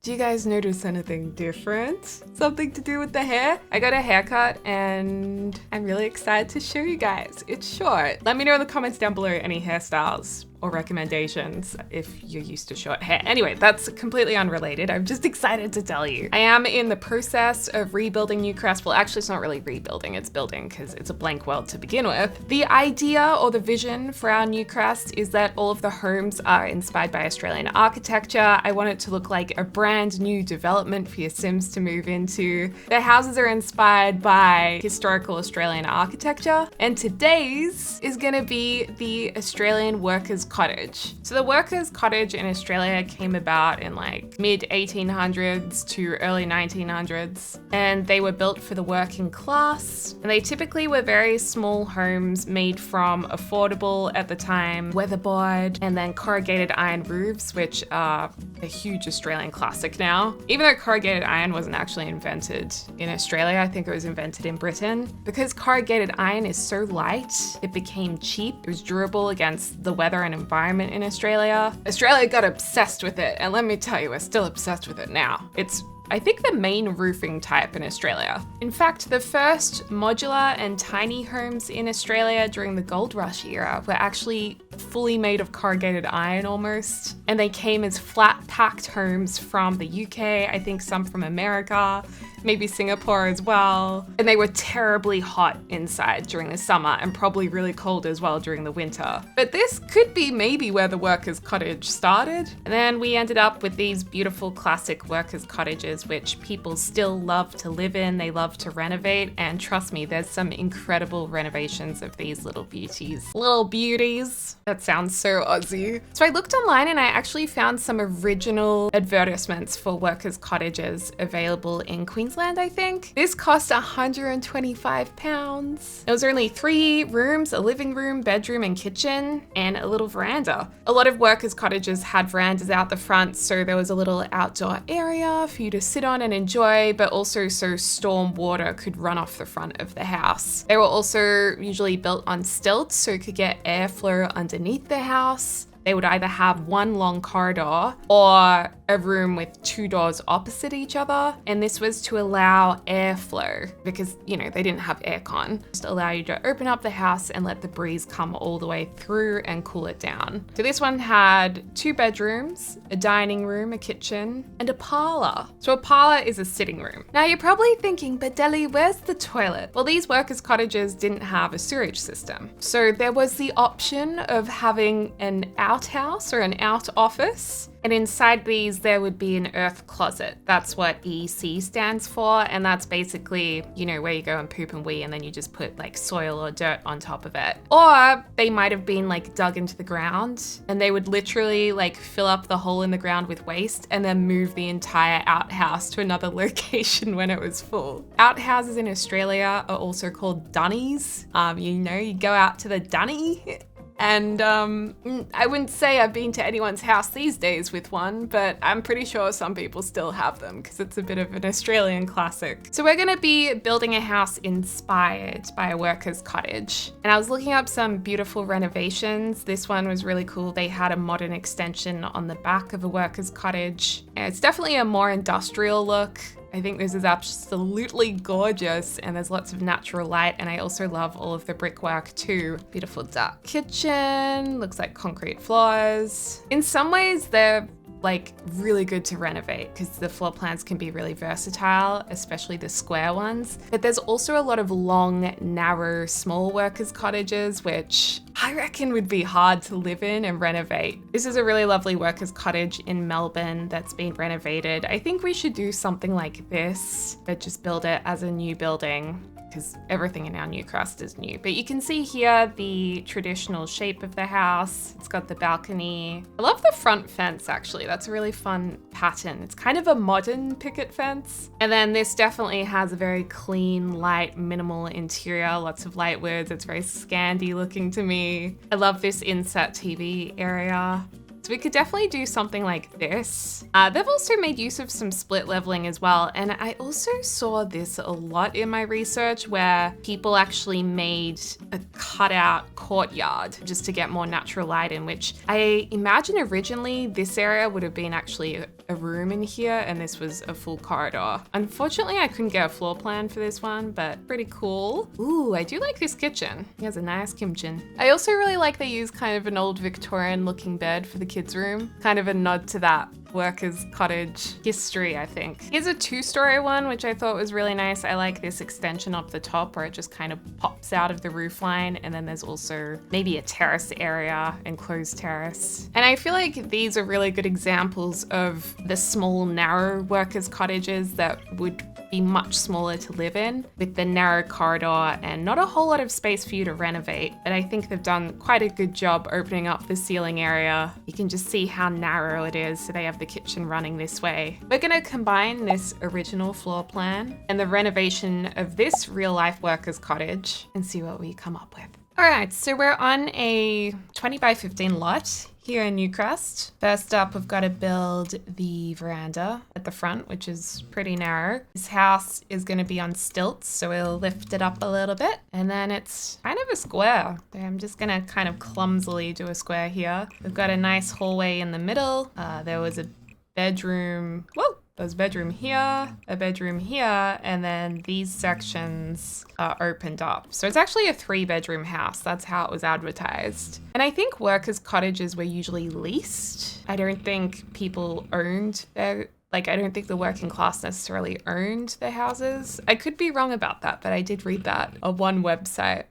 Do you guys notice anything different? Something to do with the hair? I got a haircut and I'm really excited to show you guys. It's short. Let me know in the comments down below any hairstyles or recommendations if you're used to short hair. Anyway, that's completely unrelated. I'm just excited to tell you. I am in the process of rebuilding Newcrest. Well, actually it's not really rebuilding, it's building because it's a blank world to begin with. The idea or the vision for our Newcrest is that all of the homes are inspired by Australian architecture. I want it to look like a brand new development for your Sims to move into. The houses are inspired by historical Australian architecture, and today's is gonna be the Australian workers' cottage. So the workers' cottage in Australia came about in like mid 1800s to early 1900s, and they were built for the working class. And they typically were very small homes made from affordable at the time weatherboard and then corrugated iron roofs, which are a huge Australian classic now. Even though corrugated iron wasn't actually invented in Australia, I think it was invented in Britain. Because corrugated iron is so light, it became cheap. It was durable against the weather and environment in Australia. Australia got obsessed with it, and let me tell you, we're still obsessed with it now. It's I think the main roofing type in Australia. In fact, the first modular and tiny homes in Australia during the gold rush era were actually fully made of corrugated iron almost. And they came as flat packed homes from the UK, I think some from America, maybe Singapore as well. And they were terribly hot inside during the summer and probably really cold as well during the winter. But this could be maybe where the workers' cottage started. And then we ended up with these beautiful classic workers' cottages, which people still love to live in, they love to renovate, and trust me, there's some incredible renovations of these little beauties. Little beauties. That sounds so Aussie. So I looked online and I actually found some original advertisements for workers' cottages available in Queensland, I think. This cost £125. There was only 3 rooms, a living room, bedroom, and kitchen, and a little veranda. A lot of workers' cottages had verandas out the front, so there was a little outdoor area for you to sit on and enjoy, but also so storm water could run off the front of the house. They were also usually built on stilts, so you could get airflow underneath the house. They would either have one long corridor or a room with 2 doors opposite each other. And this was to allow airflow because, you know, they didn't have aircon. Just allow you to open up the house and let the breeze come all the way through and cool it down. So this one had 2 bedrooms, a dining room, a kitchen, and a parlor. So a parlor is a sitting room. Now you're probably thinking, but Deli, where's the toilet? Well, these workers' cottages didn't have a sewage system. So there was the option of having an outhouse or an out office. And inside these, there would be an earth closet. That's what EC stands for. And that's basically, you know, where you go and poop and wee and then you just put like soil or dirt on top of it. Or they might have been like dug into the ground and they would literally like fill up the hole in the ground with waste and then move the entire outhouse to another location when it was full. Outhouses in Australia are also called dunnies. You know, you go out to the dunny. And I wouldn't say I've been to anyone's house these days with one, but I'm pretty sure some people still have them because it's a bit of an Australian classic. So we're gonna be building a house inspired by a workers' cottage. And I was looking up some beautiful renovations. This one was really cool. They had a modern extension on the back of a workers' cottage. And it's definitely a more industrial look. I think this is absolutely gorgeous and there's lots of natural light, and I also love all of the brickwork too. Beautiful dark kitchen, looks like concrete floors. In some ways they're like really good to renovate because the floor plans can be really versatile, especially the square ones. But there's also a lot of long, narrow, small workers' cottages, which I reckon would be hard to live in and renovate. This is a really lovely workers' cottage in Melbourne that's been renovated. I think we should do something like this, but just build it as a new building, because everything in our Newcrest is new. But you can see here the traditional shape of the house. It's got the balcony. I love the front fence actually. That's a really fun pattern. It's kind of a modern picket fence. And then this definitely has a very clean, light, minimal interior, lots of light woods. It's very Scandi looking to me. I love this inset TV area. So we could definitely do something like this. They've also made use of some split leveling as well. And I also saw this a lot in my research where people actually made a cutout courtyard just to get more natural light in, which I imagine originally this area would have been actually a room in here and this was a full corridor. Unfortunately, I couldn't get a floor plan for this one, but pretty cool. Ooh, I do like this kitchen. It has a nice kitchen. I also really like they use kind of an old Victorian looking bed for the kids' room. Kind of a nod to that workers' cottage history, I think. Here's a 2-story one, which I thought was really nice. I like this extension up the top where it just kind of pops out of the roof line. And then there's also maybe a terrace area, enclosed terrace. And I feel like these are really good examples of the small, narrow workers' cottages that would be much smaller to live in with the narrow corridor and not a whole lot of space for you to renovate. But I think they've done quite a good job opening up the ceiling area. You can just see how narrow it is. So they have the kitchen running this way. We're gonna combine this original floor plan and the renovation of this real life workers' cottage and see what we come up with. All right, so we're on a 20 by 15 lot here in Newcrest. First up, we've got to build the veranda at the front, which is pretty narrow. This house is going to be on stilts, so we'll lift it up a little bit. And then it's kind of a square. So I'm just going to kind of clumsily do a square here. We've got a nice hallway in the middle. There was a bedroom. Whoa! There's a bedroom here, a bedroom here, and then these sections are opened up. So it's actually a 3-bedroom house. That's how it was advertised. And I think workers' cottages were usually leased. I don't think people owned their, I don't think the working class necessarily owned their houses. I could be wrong about that, but I did read that on one website.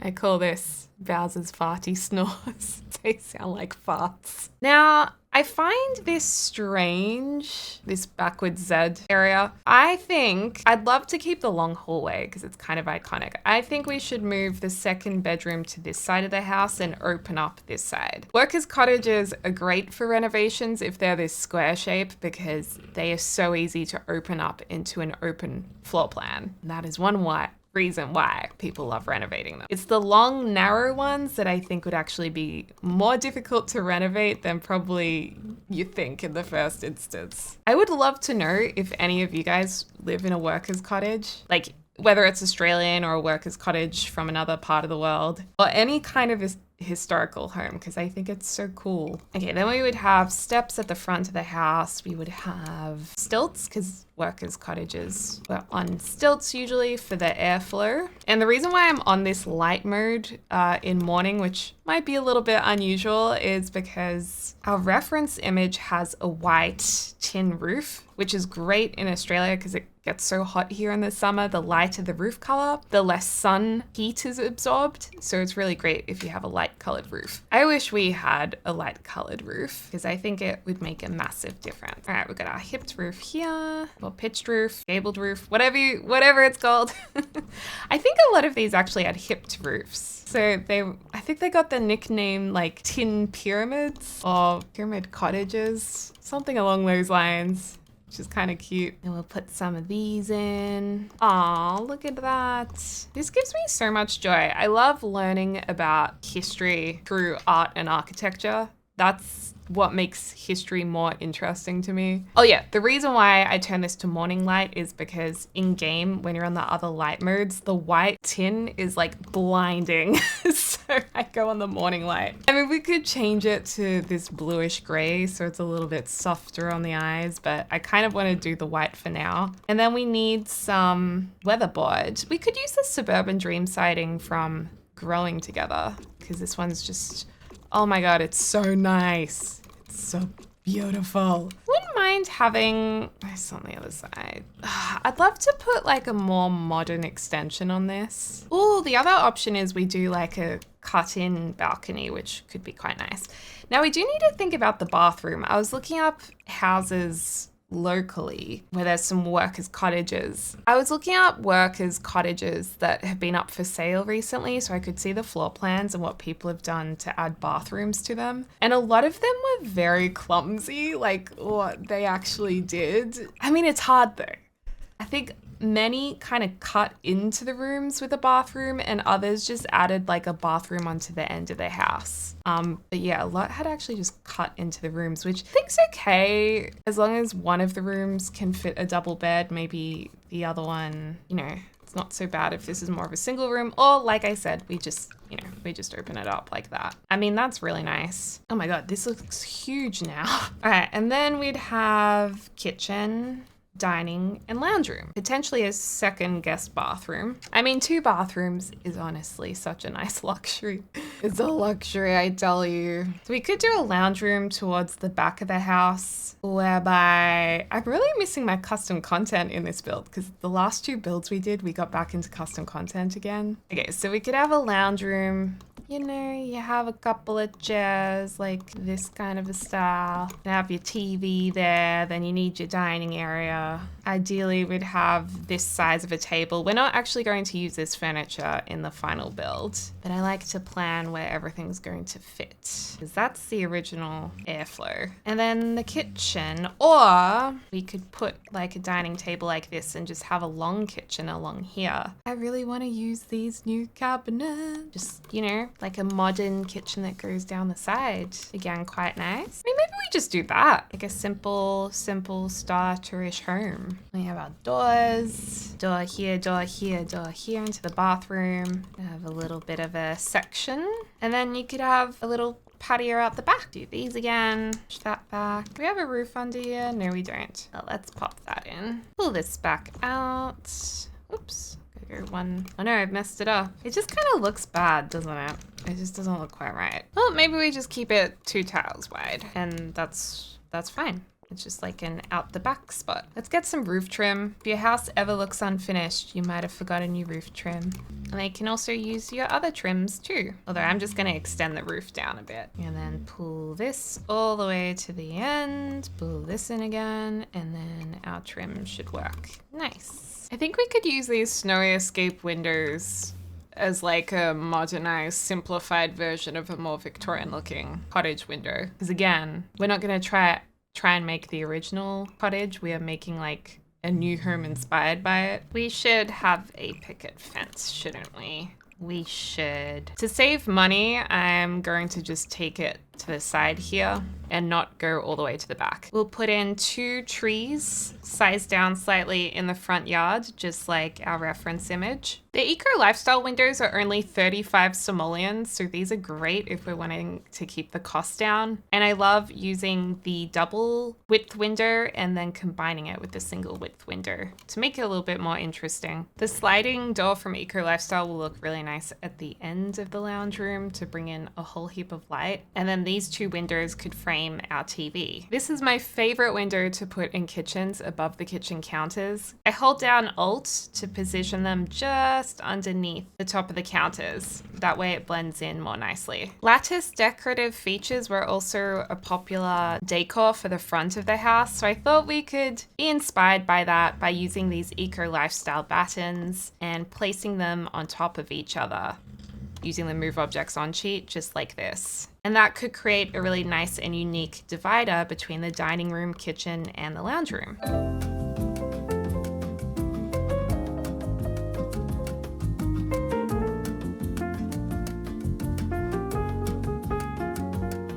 I call this Bowser's farty snores. They sound like farts. Now, I find this strange, this backwards Z area. I think I'd love to keep the long hallway because it's kind of iconic. I think we should move the 2nd bedroom to this side of the house and open up this side. Workers' cottages are great for renovations if they're this square shape because they are so easy to open up into an open floor plan. And that is one reason why people love renovating them. It's the long, narrow ones that I think would actually be more difficult to renovate than probably you think in the first instance. I would love to know if any of you guys live in a workers' cottage, like whether it's Australian or a workers' cottage from another part of the world, or any kind of historical home, because I think it's so cool. Okay, then we would have steps at the front of the house. We would have stilts, because workers' cottages were on stilts usually for the airflow. And the reason why I'm on this light mode in morning, which might be a little bit unusual, is because our reference image has a white tin roof, which is great in Australia because it gets so hot here in the summer. The lighter the roof color, the less sun heat is absorbed. So it's really great if you have a light colored roof. I wish we had a light colored roof because I think it would make a massive difference. All right, we've got our hipped roof here, or pitched roof, gabled roof, whatever it's called. I think a lot of these actually had hipped roofs. So I think they got the nickname like tin pyramids or pyramid cottages, something along those lines, which is kind of cute. And we'll put some of these in. Aw, look at that. This gives me so much joy. I love learning about history through art and architecture. That's what makes history more interesting to me. Oh yeah, the reason why I turn this to morning light is because in game, when you're on the other light modes, the white tin is like blinding. So I go on the morning light. I mean, we could change it to this bluish gray so it's a little bit softer on the eyes, but I kind of want to do the white for now. And then we need some weatherboard. We could use the Suburban Dream siding from Growing Together because this one's just, oh my God, it's so nice. It's so beautiful. Wouldn't mind having this on the other side. I'd love to put like a more modern extension on this. Oh, the other option is we do like a cut-in balcony, which could be quite nice. Now we do need to think about the bathroom. I was looking up houses locally where there's some workers' cottages. I was looking up workers' cottages that have been up for sale recently so I could see the floor plans and what people have done to add bathrooms to them. And a lot of them were very clumsy, like what they actually did. I mean, it's hard though. I think many kind of cut into the rooms with a bathroom and others just added like a bathroom onto the end of the house. But yeah, a lot had actually just cut into the rooms, which I think's okay as long as one of the rooms can fit a double bed, maybe the other one, you know, it's not so bad if this is more of a single room, or like I said, we just open it up like that. I mean, that's really nice. Oh my God, this looks huge now. All right, and then we'd have kitchen, dining, and lounge room. Potentially a second guest bathroom. I mean, 2 bathrooms is honestly such a nice luxury. It's a luxury, I tell you. So we could do a lounge room towards the back of the house, whereby I'm really missing my custom content in this build, because the last 2 builds we did, we got back into custom content again. Okay, so we could have a lounge room. You know, you have a couple of chairs, like this kind of a style. You have your TV there, then you need your dining area. Ideally, we'd have this size of a table. We're not actually going to use this furniture in the final build, but I like to plan where everything's going to fit, because that's the original airflow. And then the kitchen, or we could put like a dining table like this and just have a long kitchen along here. I really want to use these new cabinets. Just, you know, like a modern kitchen that goes down the side. Again, quite nice. I mean, maybe we just do that. Like a simple starter-ish home. We have our doors. Door here, door here, door here into the bathroom. We have a little bit of a section. And then you could have a little patio out the back. Do these again. Push that back. Do we have a roof under here? No, we don't. Well, let's pop that in. Pull this back out. Oops. One. Oh no, I've messed it up. It just kind of looks bad, doesn't it? It just doesn't look quite right. Well, maybe we just keep it 2 tiles wide, and that's fine. It's just like an out the back spot. Let's get some roof trim. If your house ever looks unfinished, you might have forgotten your roof trim. And they can also use your other trims too. Although I'm just gonna extend the roof down a bit. And then pull this all the way to the end. Pull this in again, and then our trim should work. Nice. I think we could use these snowy escape windows as like a modernized, simplified version of a more Victorian looking cottage window. Because again, we're not gonna try and make the original cottage. We are making like a new home inspired by it. We should have a picket fence, shouldn't we? We should. To save money, I'm going to just take it to the side here and not go all the way to the back. We'll put in 2 trees, sized down slightly in the front yard, just like our reference image. The eco lifestyle windows are only 35 simoleons, so these are great if we're wanting to keep the cost down. And I love using the double width window and then combining it with the single width window to make it a little bit more interesting. The sliding door from eco lifestyle will look really nice at the end of the lounge room to bring in a whole heap of light. And then these 2 windows could frame our TV. This is my favorite window to put in kitchens above the kitchen counters. I hold down Alt to position them just underneath the top of the counters. That way it blends in more nicely. Lattice decorative features were also a popular decor for the front of the house, so I thought we could be inspired by that by using these eco lifestyle battens and placing them on top of each other, using the move objects on sheet just like this. And that could create a really nice and unique divider between the dining room, kitchen, and the lounge room.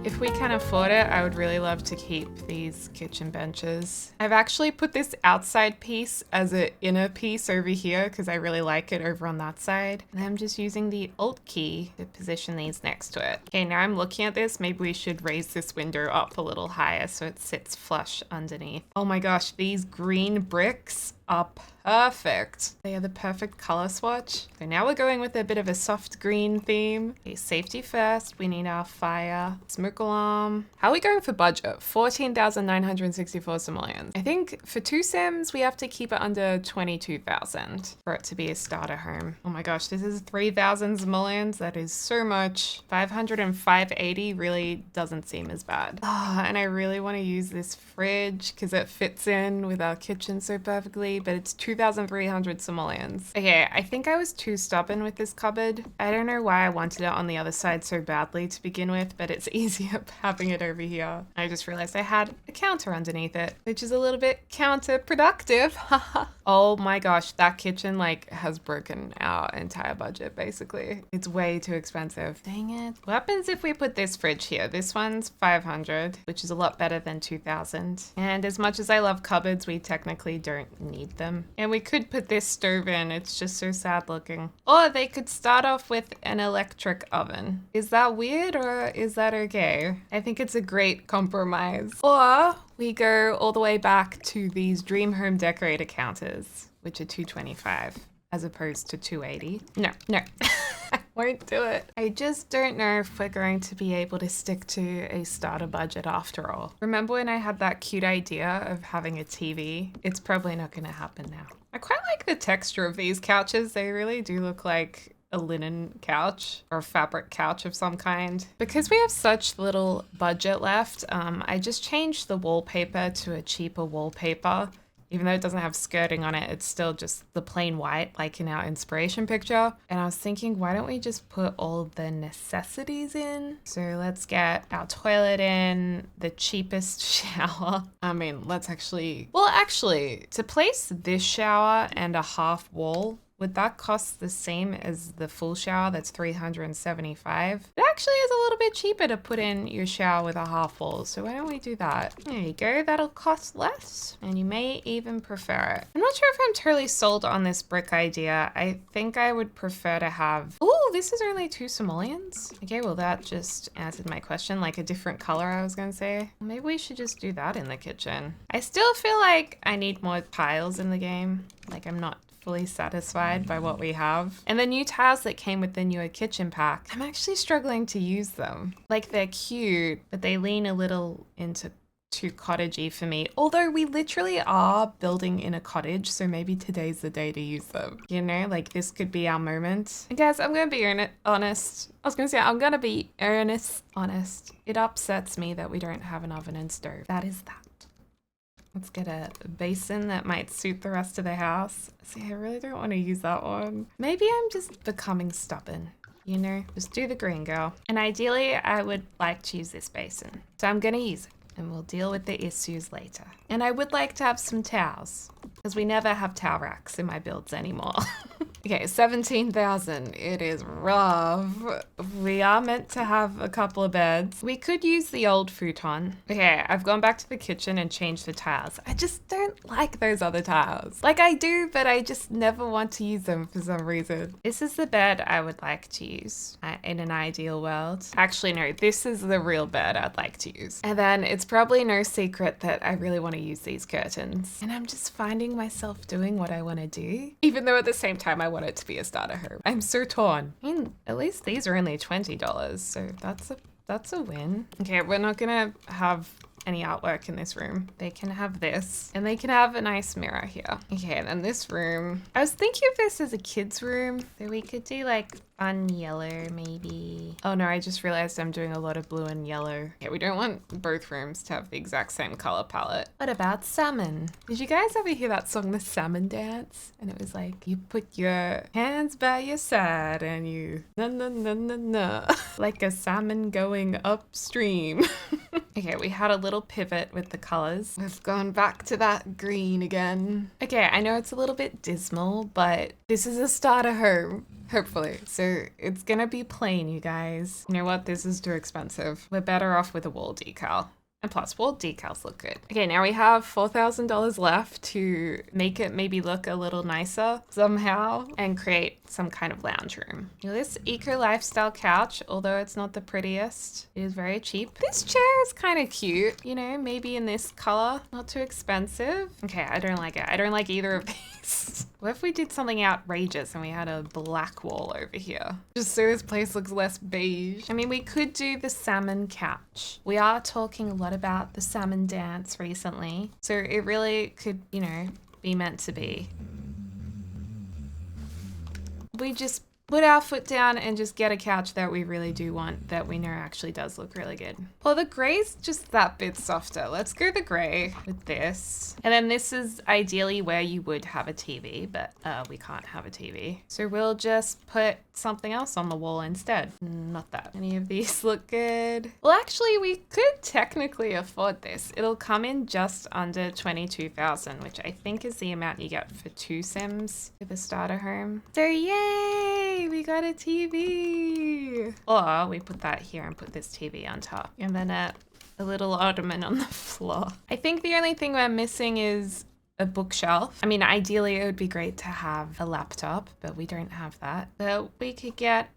If we can afford it, I would really love to keep these kitchen benches. I've actually put this outside piece as an inner piece over here because I really like it over on that side. And I'm just using the Alt key to position these next to it. Okay, now I'm looking at this. Maybe we should raise this window up a little higher so it sits flush underneath. Oh my gosh, these green bricks are perfect. They are the perfect color swatch. So now we're going with a bit of a soft green theme. Okay, safety first. We need our fire. Smoke alarm. How are we going for budget? 14,964 simoleons. I think for 2 sims, we have to keep it under 22,000 for it to be a starter home. Oh my gosh, this is 3,000 simoleons. That is so much. 500 and 580 really doesn't seem as bad. And I really want to use this fridge because it fits in with our kitchen so perfectly, but it's 2,300 simoleons. Okay, I think I was too stubborn with this cupboard. I don't know why I wanted it on the other side so badly to begin with, but it's easier having it over here. I just realized I had a counter underneath it, which is a little bit counterproductive. Oh my gosh, that kitchen like has broken our entire budget basically. It's way too expensive. Dang it. What happens if we put this fridge here? This one's 500, which is a lot better than 2,000. And as much as I love cupboards, we technically don't need need them. And we could put this stove in. It's just so sad looking. Or they could start off with an electric oven. Is that weird or is that okay? I think it's a great compromise. Or we go all the way back to these dream home decorator counters, which are $225 as opposed to $280. No. I won't do it. I just don't know if we're going to be able to stick to a starter budget after all. Remember when I had that cute idea of having a TV? It's probably not going to happen now. I quite like the texture of these couches. They really do look like a linen couch or a fabric couch of some kind. Because we have such little budget left, I just changed the wallpaper to a cheaper wallpaper. Even though it doesn't have skirting on it, it's still just the plain white, like in our inspiration picture. And I was thinking, why don't we just put all the necessities in? So let's get our toilet in, the cheapest shower. I mean, actually, to place this shower and a half wall, would that cost the same as the full shower? That's $375. It actually is a little bit cheaper to put in your shower with a half wall. So why don't we do that? There you go. That'll cost less and you may even prefer it. I'm not sure if I'm totally sold on this brick idea. I think I would prefer to have, oh, this is only 2 simoleons. Okay, well that just answered my question, like a different color I was gonna say. Maybe we should just do that in the kitchen. I still feel like I need more tiles in the game. Like I'm not fully satisfied by what we have. And the new tiles that came with the newer kitchen pack, I'm actually struggling to use them. Like they're cute, but they lean a little into too cottagey for me. Although we literally are building in a cottage, so maybe today's the day to use them. You know, like this could be our moment. And guys, I'm gonna be honest. Honest. It upsets me that we don't have an oven and stove. That is that. Let's get a basin that might suit the rest of the house. See, I really don't want to use that one. Maybe I'm just becoming stubborn, you know? Just do the green, girl. And ideally, I would like to use this basin. So I'm gonna use it and we'll deal with the issues later. And I would like to have some towels because we never have towel racks in my builds anymore. Okay, 17,000. It is rough. We are meant to have a couple of beds. We could use the old futon. Okay, I've gone back to the kitchen and changed the tiles. I just don't like those other tiles. Like I do, but I just never want to use them for some reason. This is the bed I would like to use in an ideal world. Actually, no, this is the real bed I'd like to use. And then it's probably no secret that I really want to use these curtains. And I'm just finding myself doing what I want to do, even though at the same time I want it to be a starter home. I'm so torn. I mean, at least these are only $20, so that's a win. Okay, we're not gonna have any artwork in this room. They can have this, and they can have a nice mirror here. Okay, and then this room. I was thinking of this as a kid's room, so we could do like fun yellow maybe. Oh no, I just realized I'm doing a lot of blue and yellow. Yeah, we don't want both rooms to have the exact same color palette. What about salmon? Did you guys ever hear that song, The Salmon Dance? And it was like, you put your hands by your side and you na like a salmon going upstream. Okay, we had a little pivot with the colors. We've gone back to that green again. Okay, I know it's a little bit dismal, but this is a starter home. Hopefully. So it's gonna be plain, you guys. You know what? This is too expensive. We're better off with a wall decal. And plus, wall decals look good. Okay, now we have $4,000 left to make it maybe look a little nicer somehow and create some kind of lounge room. Now, this eco lifestyle couch, although it's not the prettiest, it is very cheap. This chair is kind of cute, you know, maybe in this color, not too expensive. Okay, I don't like it. I don't like either of these. What if we did something outrageous and we had a black wall over here? Just so this place looks less beige. I mean, we could do the salmon couch. We are talking a lot about the salmon dance recently. So it really could, you know, be meant to be. We just put our foot down and just get a couch that we really do want, that we know actually does look really good. Well, the gray's just that bit softer. Let's go the gray with this. And then this is ideally where you would have a TV, but we can't have a TV. So we'll just put something else on the wall instead. Not that. Any of these look good? Well, actually, we could technically afford this. It'll come in just under $22,000, which I think is the amount you get for 2 Sims with a starter home. So yay! We got a TV. Or we put that here and put this TV on top. And then a little ottoman on the floor. I think the only thing we're missing is a bookshelf. I mean, ideally it would be great to have a laptop, but we don't have that. But we could get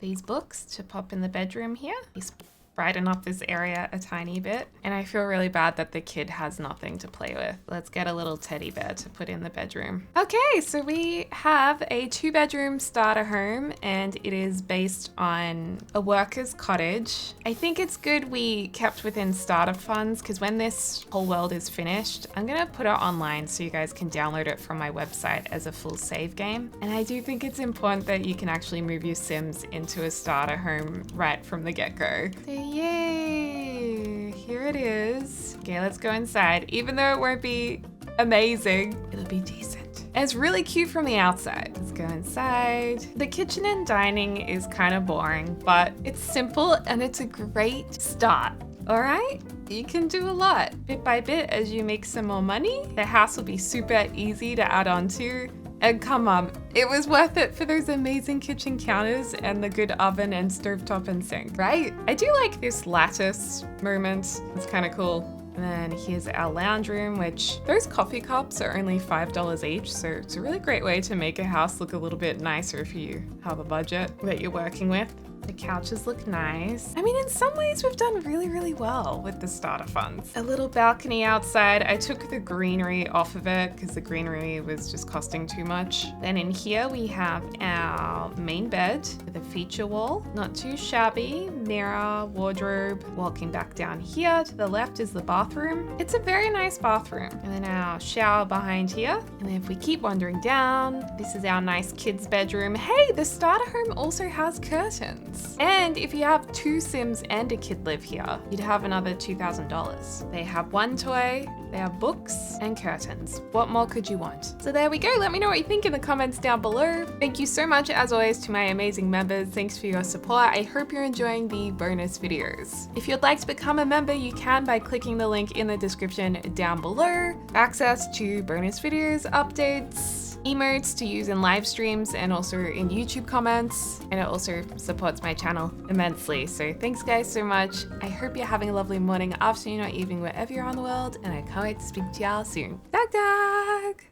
these books to pop in the bedroom here. These brighten up this area a tiny bit. And I feel really bad that the kid has nothing to play with. Let's get a little teddy bear to put in the bedroom. Okay, so we have a 2-bedroom starter home and it is based on a worker's cottage. I think it's good we kept within starter funds because when this whole world is finished, I'm gonna put it online so you guys can download it from my website as a full save game. And I do think it's important that you can actually move your Sims into a starter home right from the get-go. Yay! Here it is. Okay, let's go inside. Even though it won't be amazing, it'll be decent. And it's really cute from the outside. Let's go inside. The kitchen and dining is kind of boring, but it's simple and it's a great start. All right? You can do a lot bit by bit as you make some more money. The house will be super easy to add on to. And come on, it was worth it for those amazing kitchen counters and the good oven and stovetop and sink, right? I do like this lattice moment. It's kind of cool. And then here's our lounge room, which those coffee cups are only $5 each. So it's a really great way to make a house look a little bit nicer if you have a budget that you're working with. The couches look nice. I mean, in some ways we've done really, really well with the starter funds. A little balcony outside. I took the greenery off of it because the greenery was just costing too much. Then in here we have our main bed with a feature wall. Not too shabby. Mirror, wardrobe. Walking back down here to the left is the bathroom. It's a very nice bathroom. And then our shower behind here. And then if we keep wandering down, this is our nice kids' bedroom. Hey, the starter home also has curtains. And if you have 2 Sims and a kid live here, you'd have another $2,000. They have 1 toy, they have books and curtains. What more could you want? So there we go. Let me know what you think in the comments down below. Thank you so much, as always, to my amazing members. Thanks for your support. I hope you're enjoying the bonus videos. If you'd like to become a member, you can by clicking the link in the description down below. Access to bonus videos, updates, emotes to use in live streams and also in YouTube comments, and it also supports my channel immensely. So thanks guys so much. I hope you're having a lovely morning, afternoon or evening wherever you're on the world, and I can't wait to speak to y'all soon. Dag dag!